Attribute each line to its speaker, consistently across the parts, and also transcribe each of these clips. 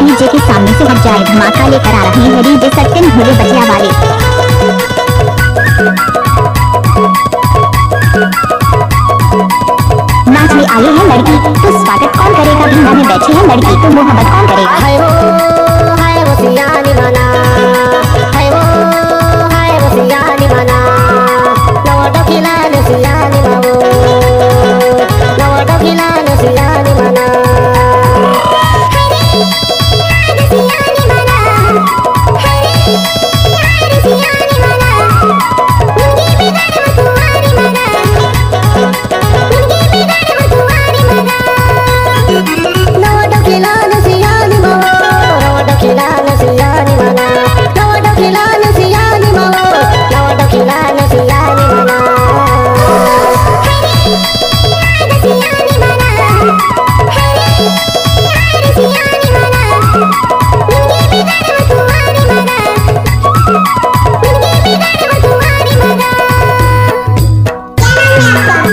Speaker 1: DJ के सामने से हट जाए, धमाका लेकर आ रहे हैं डीजे सत्यन भोले बजिया वाले। नाचने आई है लड़की तो स्वागत कौन करेगा, भिंडा में बैठी है लड़की तो मोहब्बत कौन करेगा।
Speaker 2: हाय वो सियानी मना, हाय वो सियानी मना, नवा डोकिला न सियानी मावो, नवा डोकिला न सियानी मना।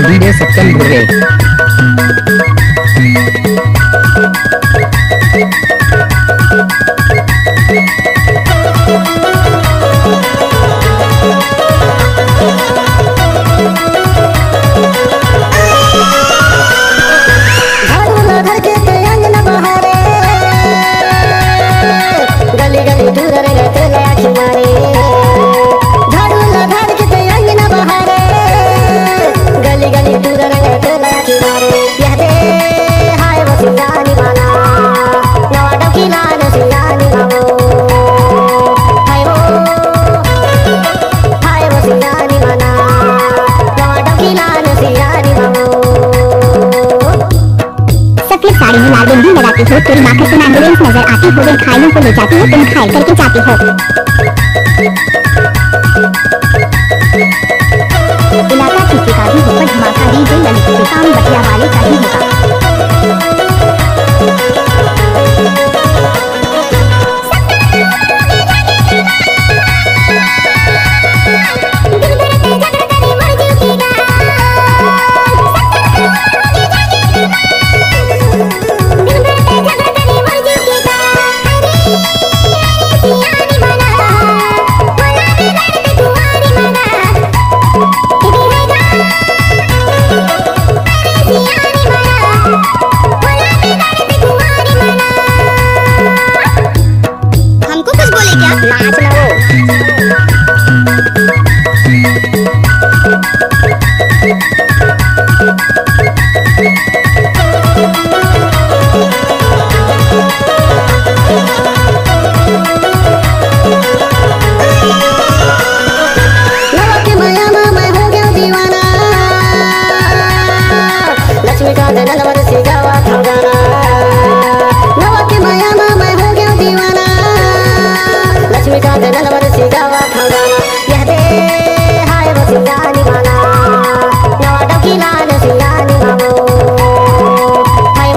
Speaker 3: डीजे सत्यन भोले।
Speaker 2: गली गली दूर रहते लाठी मारे, झाड़ू लधार के तयंग न बहारे, गली गली दूर रहते लाठी मारे। यह दे हाय वो सियानी माना, नवा डोकिला न सियानी मावो, हाय वो सियानी माना, नवा डोकिला न सियानी मावो।
Speaker 1: सफेद साड़ी में लाल बिंदी लगाती हो, तेरी माँ तुम एम्बुलेंस नजर आती हो, घायलों को ले जाती हो, तुम घायल करके जाती हो। इलाका किसी का भी होगा, धमाका डीजे ललित के काम बटिया वाले का ही होगा।
Speaker 2: हमको कुछ बोले क्या? नाच ना वो। नवा के माया में मैं हो गया दीवाना, लक्ष्मी का धन बरसी जावा था गाना। नवा के माया में मैं हो गया दीवाना, लक्ष्मी का धन बरसी जावा था गाना। यह दे हाय वो सियानी माना, नवा डोकिला न सियानी मावो, हाय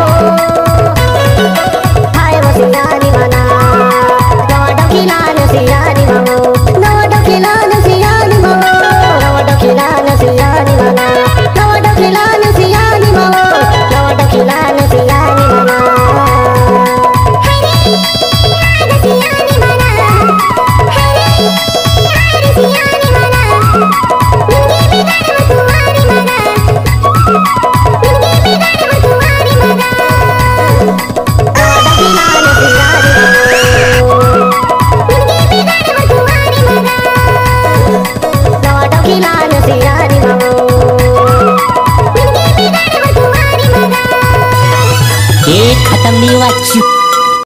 Speaker 2: वो सियानी माना, नवा डोकिला न सियानी मावो, नवा डोकिला न सियानी मावो, नवा डोकिला न सियानी माना, नवा डोकिला न सियानी मावो, नवा डोकिला न सियानी माना।
Speaker 3: ये खत्म नहीं हुआ, चुप।